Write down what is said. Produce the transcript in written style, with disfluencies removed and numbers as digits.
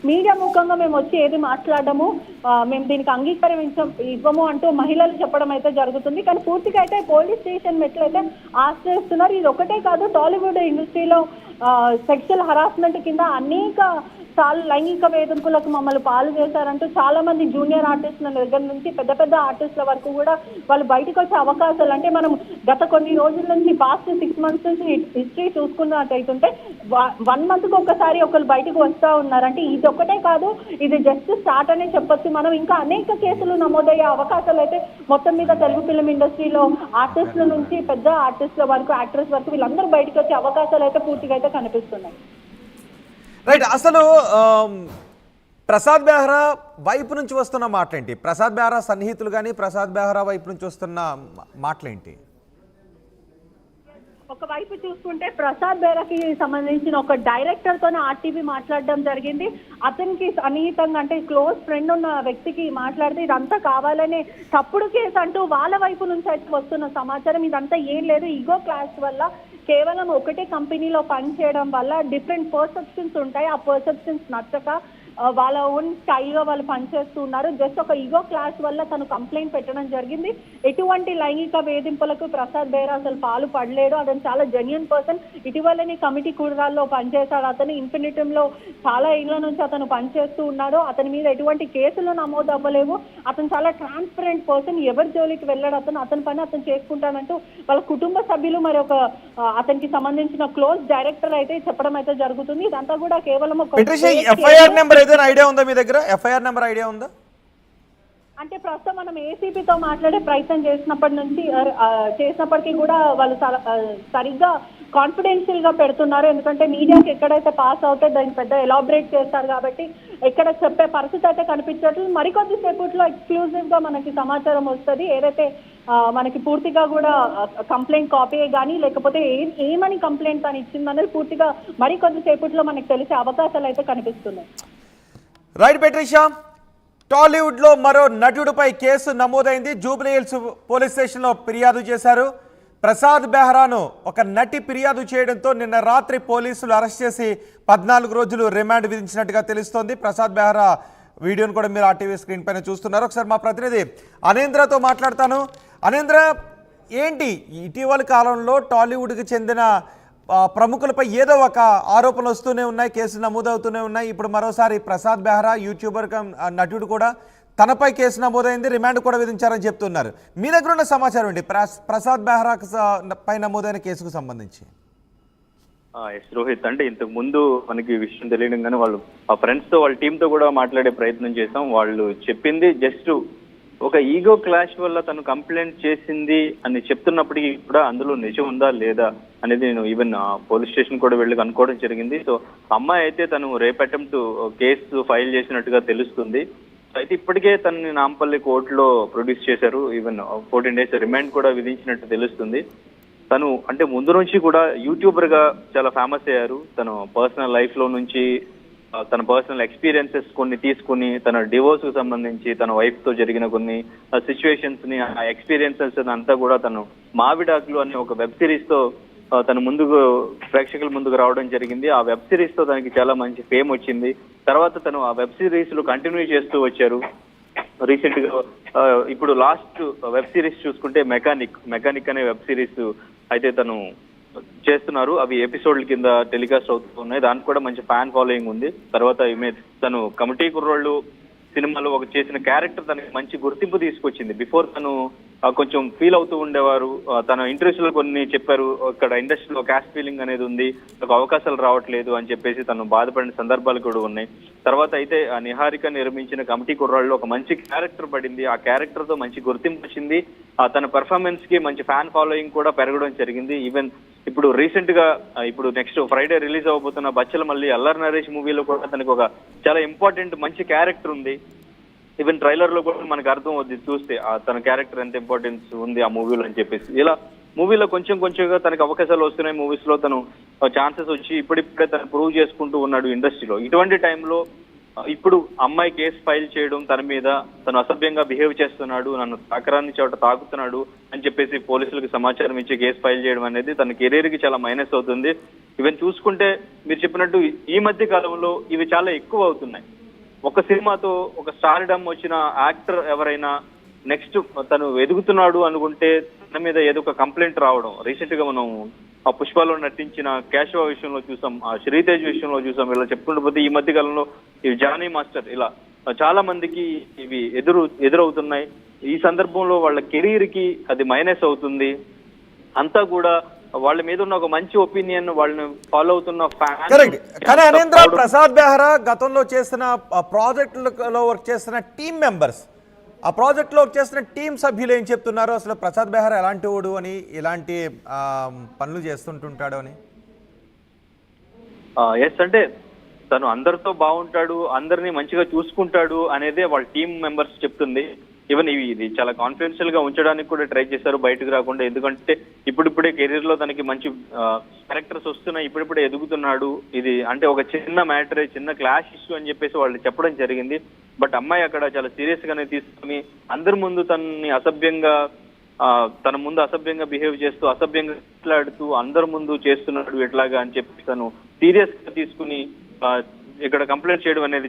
Media ముఖంగా మేము వచ్చి ఏది మాట్లాడము, మేము దీనికి ఇవ్వము అంటూ మహిళలు చెప్పడం అయితే జరుగుతుంది. కానీ పూర్తిగా అయితే పోలీస్ స్టేషన్ మెట్లు అయితే ఆశ్రయిస్తున్నారు. ఇది ఒకటే కాదు, టాలీవుడ్ ఇండస్ట్రీలో సెక్షువల్ హరాస్మెంట్ కింద అనేక చాలా లైంగిక వేధింపులకు మమ్మల్ని పాలు చేశారంటూ చాలా మంది జూనియర్ ఆర్టిస్టుల దగ్గర నుంచి పెద్ద పెద్ద ఆర్టిస్టుల వరకు కూడా వాళ్ళు బయటకు వచ్చే అవకాశాలు, అంటే మనం గత కొన్ని రోజుల నుంచి పాస్ట్ 6 months నుంచి హిస్టరీ చూసుకున్నట్టయితుంటే 1 monthకు ఒకసారి ఒకరు బయటకు వస్తూ ఉన్నారు. అంటే ఇది ఒక్కటే కాదు, ఇది జస్ట్ స్టార్ట్ అనే చెప్పొచ్చు. మనం ఇంకా అనేక కేసులు నమోదయ్యే అవకాశాలు అయితే మొత్తం మీద తెలుగు ఫిల్మ్ ఇండస్ట్రీలో ఆర్టిస్టుల నుంచి పెద్ద ఆర్టిస్టుల వరకు, యాక్టర్స్ వరకు వీళ్ళందరూ బయటకు వచ్చే అవకాశాలు అయితే పూర్తిగా అయితే కనిపిస్తున్నాయి. రైట్. అసలు ప్రసాద్ బెహ్రా వైపు నుంచి వస్తున్న మాటలేంటి? ప్రసాద్ బెహ్రా సన్నిహితులు కానీ ప్రసాద్ బెహ్రా వైపు నుంచి వస్తున్న మాటలేంటి? ఒకవైపు చూసుకుంటే ప్రసాద్ బెహ్రాకి సంబంధించిన ఒక డైరెక్టర్ తోనే ఆర్టీవీ మాట్లాడడం జరిగింది. అతనికి సన్నిహితంగా అంటే క్లోజ్ ఫ్రెండ్ ఉన్న వ్యక్తికి మాట్లాడితే ఇదంతా కావాలనే తప్పుడు కేసు అంటూ వాళ్ళ వైపు నుంచి అయితే వస్తున్న సమాచారం. ఇదంతా ఏం లేదు, ఈగో క్లాష్ వల్ల, కేవలం ఒకటే కంపెనీలో పనిచేయడం వల్ల డిఫరెంట్ పర్సెప్షన్స్ ఉంటాయి. ఆ పర్సెప్షన్స్ నచ్చక వాళ్ళ ఓన్ స్టైల్గా వాళ్ళు పనిచేస్తూ ఉన్నారు. జస్ట్ ఒక ఈగో క్లాష్ వల్ల తను కంప్లైంట్ పెట్టడం జరిగింది. ఎటువంటి లైంగిక వేధింపులకు ప్రసాద్ బెహ్రా అసలు పాలు పడలేడు. అతను చాలా జెన్యూన్ పర్సన్. ఇటీవలనే కమిటీ కూడరాల్లో పనిచేశాడు. అతను ఇన్ఫినిటంలో చాలా ఏళ్ల నుంచి అతను పనిచేస్తూ ఉన్నాడు. అతని మీద ఎటువంటి కేసులు నమోదు అవ్వలేవు. అతను చాలా ట్రాన్స్పరెంట్ పర్సన్. ఎవరి జోలికి వెళ్ళాడు, అతని పని అతను చేసుకుంటానంటూ వాళ్ళ కుటుంబ సభ్యులు మరి ఒక అతనికి సంబంధించిన క్లోజ్ డైరెక్టర్ అయితే చెప్పడం అయితే జరుగుతుంది. ఇదంతా కూడా కేవలం ఎఫ్ఐఆర్ నెంబర్ ఏదైనా ఐడియా ఉందా మీ దగ్గర? ఎఫ్ఐఆర్ నెంబర్ ఐడియా ఉందా? అంటే ప్రస్తుతం మనం ఏసీపీతో మాట్లాడే ప్రయత్నం చేసినప్పటికీ కూడా వాళ్ళు సరిగ్గా కాన్ఫిడెన్షియల్ గా పెడుతున్నారు. ఎందుకంటే మీడియాకి ఎక్కడైతే పాస్ అవుతే దాన్ని పెద్ద ఎలాబరేట్ చేస్తారు కాబట్టి ఎక్కడ చెప్పే పరిస్థితి అయితే కనిపించట్లేదు. మరికొద్ది సేపట్లో ఎక్స్క్లూజివ్ గా మనకి సమాచారం వస్తుంది. ఏదైతే మనకి పూర్తిగా కూడా కంప్లైంట్ కాపీ కానీ లేకపోతే ఏమని కంప్లైంట్ అని ఇచ్చిందనేది పూర్తిగా మరికొద్ది సేపట్లో మనకి తెలిసే అవకాశాలు అయితే కనిపిస్తున్నాయి. రైట్ పెట్రిషా, టాలీవుడ్లో మరో నటుడిపై కేసు నమోదైంది. జూబ్లీహిల్స్ పోలీస్ స్టేషన్లో ఫిర్యాదు చేశారు. ప్రసాద్ బెహ్రాను ఒక నటి ఫిర్యాదు చేయడంతో నిన్న రాత్రి పోలీసులు అరెస్ట్ చేసి 14 రోజులు రిమాండ్ విధించినట్టుగా తెలుస్తోంది. ప్రసాద్ బెహ్రా వీడియోను కూడా మీరు ఆర్టీవీ స్క్రీన్ పైన చూస్తున్నారు. ఒకసారి మా ప్రతినిధి అనేంద్రతో మాట్లాడతాను. అనేంద్ర, ఏంటి ఇటీవల కాలంలో టాలీవుడ్కి చెందిన ప్రముఖులపై ఏదో ఒక ఆరోపణలు వస్తూనే ఉన్నాయి, కేసులు నమోదవుతూనే ఉన్నాయి. ఇప్పుడు మరోసారి ప్రసాద్ బెహ్రా యూట్యూబర్ నటుడు కూడా తనపై కేసు నమోదైంది, రిమాండ్ కూడా విధించారని చెప్తున్నారు. మీ దగ్గర ఉన్న సమాచారం ఏంటి ప్రసాద్ బెహ్రా పై నమోదైన కేసుకు సంబంధించి? ఎస్ రోహిత్, అంటే ఇంతకు ముందు మనకి విషయం తెలియడం కానీ వాళ్ళు ఆ ఫ్రెండ్స్ తో వాళ్ళ టీమ్ తో కూడా మాట్లాడే ప్రయత్నం చేసాం. వాళ్ళు చెప్పింది జస్ట్ ఒక ఈగో క్లాష్ వల్ల తను కంప్లైంట్ చేసింది అని చెప్తున్నప్పటికీ కూడా అందులో నిజం ఉందా లేదా అనేది నేను ఈవెన్ పోలీస్ స్టేషన్ కూడా వెళ్ళి కనుక్కోవడం జరిగింది. సో అమ్మాయి అయితే తను రేపు అటెంప్ట్ కేసు ఫైల్ చేసినట్టుగా తెలుస్తుంది. అయితే ఇప్పటికే తనని నాంపల్లి కోర్టులో ప్రొడ్యూస్ చేశారు. ఈవెన్ 14 days రిమాండ్ కూడా విధించినట్టు తెలుస్తుంది. తను అంటే ముందు నుంచి కూడా యూట్యూబర్ గా చాలా ఫేమస్ అయ్యారు. తను పర్సనల్ లైఫ్ లో నుంచి తన పర్సనల్ ఎక్స్పీరియన్సెస్ కొన్ని తీసుకుని తన డివోర్స్ కు సంబంధించి తన వైఫ్ తో జరిగిన కొన్ని సిచ్యువేషన్స్ ని, ఆ ఎక్స్పీరియన్సెస్ అంతా కూడా తను మావిడాకులు అనే ఒక వెబ్ సిరీస్ తో తను ప్రేక్షకుల ముందుకు రావడం జరిగింది. ఆ వెబ్ సిరీస్ తో తనకి చాలా మంచి ఫేమ్ వచ్చింది. తర్వాత తను ఆ వెబ్ సిరీస్ లో కంటిన్యూ చేస్తూ వచ్చారు. రీసెంట్ గా ఇప్పుడు లాస్ట్ వెబ్ సిరీస్ చూసుకుంటే మెకానిక్ అనే వెబ్ సిరీస్ అయితే తను చేస్తున్నారు. అవి ఎపిసోడ్ల కింద టెలికాస్ట్ అవుతున్నాయి. దానికి కూడా మంచి ఫ్యాన్ ఫాలోయింగ్ ఉంది. తర్వాత తను కమిటీ కుర్రోళ్ళు సినిమాలో ఒక చేసిన క్యారెక్టర్ తనకి మంచి గుర్తింపు తీసుకొచ్చింది. బిఫోర్ తను కొంచెం ఫీల్ అవుతూ ఉండేవారు. తన ఇంటర్వ్యూస్ లో కొన్ని చెప్పారు, ఇక్కడ ఇండస్ట్రీలో క్యాస్ట్ ఫీలింగ్ అనేది ఉంది, ఒక అవకాశాలు రావట్లేదు అని చెప్పేసి తను బాధపడిన సందర్భాలు కూడా ఉన్నాయి. తర్వాత అయితే నిహారిక నిర్మించిన కమిటీ కుర్రాళ్ళు ఒక మంచి క్యారెక్టర్ పడింది. ఆ క్యారెక్టర్ తో మంచి గుర్తింపు వచ్చింది. తన పెర్ఫార్మెన్స్ కి మంచి ఫ్యాన్ ఫాలోయింగ్ కూడా పెరగడం జరిగింది. ఈవెన్ ఇప్పుడు రీసెంట్ గా ఇప్పుడు నెక్స్ట్ ఫ్రైడే రిలీజ్ అవబోతున్న బచ్చల మళ్ళీ అల్లరి నరేష్ మూవీలో కూడా తనకు ఒక చాలా ఇంపార్టెంట్ మంచి క్యారెక్టర్ ఉంది. ఈవెన్ ట్రైలర్ లో కూడా మనకు అర్థం అవుతుంది చూస్తే తన క్యారెక్టర్ ఎంత ఇంపార్టెన్స్ ఉంది ఆ మూవీలో అని చెప్పేసి. ఇలా మూవీలో కొంచెంగా తనకు అవకాశాలు వస్తున్నాయి. మూవీస్ లో తను ఛాన్సెస్ వచ్చి ఇప్పుడిప్పుడే తను ప్రూవ్ చేసుకుంటూ ఉన్నాడు ఇండస్ట్రీలో. ఇటువంటి టైంలో ఇప్పుడు అమ్మాయి కేసు ఫైల్ చేయడం, తన మీద తను అసభ్యంగా బిహేవ్ చేస్తున్నాడు, నన్ను తాకరాన్ని చోట తాకుతున్నాడు అని చెప్పేసి పోలీసులకు సమాచారం ఇచ్చి కేసు ఫైల్ చేయడం అనేది తన కెరీర్ కి చాలా మైనస్ అవుతుంది. ఈవెన్ చూసుకుంటే మీరు చెప్పినట్టు ఈ మధ్య కాలంలో ఇవి చాలా ఎక్కువ అవుతున్నాయి. ఒక సినిమాతో ఒక స్టార్డమ్ వచ్చిన యాక్టర్ ఎవరైనా నెక్స్ట్ తను ఎదుగుతున్నాడు అనుకుంటే తన మీద ఏదో ఒక కంప్లైంట్ రావడం. రీసెంట్ గా మనం ఆ పుష్పలో నటించిన కేశవ విషయంలో చూసాం, ఆ శ్రీతేజ్ విషయంలో చూసాం. ఇలా చెప్పుకుంటూ పోతే ఈ మధ్య కాలంలో ఇవి జానీ మాస్టర్ ఇలా చాలా మందికి ఇవి ఎదురవుతున్నాయి. ఈ సందర్భంలో వాళ్ళ కెరీర్ కి అది మైనస్ అవుతుంది. అంతా కూడా వాళ్ళ మీద ఉన్న ఒక మంచి ఒపీనియన్, వాళ్ళని ఫాలో అవుతున్న కరెక్ట్. కానీ అనేంద్ర, ప్రసాద్ బెహ్రా గతంలో చేసిన ప్రాజెక్టులలో వర్క్ చేసిన టీం మెంబర్స్, ఆ ప్రాజెక్ట్లో వర్క్ చేసిన టీం సభ్యులు ఏం చెప్తున్నారు? అసలు ప్రసాద్ బెహ్రా ఎలాంటి వాడు అని, ఇలాంటి పనులు చేస్తుంటుంటాడు అని. ఎస్, అంటే తను అందరితో బాగుంటాడు, అందరినీ మంచిగా చూసుకుంటాడు అనేదే వాళ్ళ టీం మెంబర్స్ చెప్తుంది. ఈవెన్ ఇది చాలా కాన్ఫిడెన్షియల్ గా ఉంచడానికి కూడా ట్రై చేశారు బయటకు రాకుండా. ఎందుకంటే ఇప్పుడిప్పుడే కెరీర్ లో తనకి మంచి క్యారెక్టర్స్ వస్తున్నాయి, ఇప్పుడిప్పుడే ఎదుగుతున్నాడు. ఇది అంటే ఒక చిన్న మ్యాటర్, చిన్న క్లాష్ ఇష్యూ అని చెప్పేసి వాళ్ళు చెప్పడం జరిగింది. బట్ అమ్మాయి అక్కడ చాలా సీరియస్ గానే తీసుకుని అందరి ముందు తనని అసభ్యంగా తన ముందు అసభ్యంగా బిహేవ్ చేస్తూ, అసభ్యంగా మాట్లాడుతూ అందరి ముందు చేస్తున్నాడు ఎట్లాగా అని చెప్పి తను సీరియస్ గా తీసుకుని ఇక్కడ కంప్లైంట్ చేయడం అనేది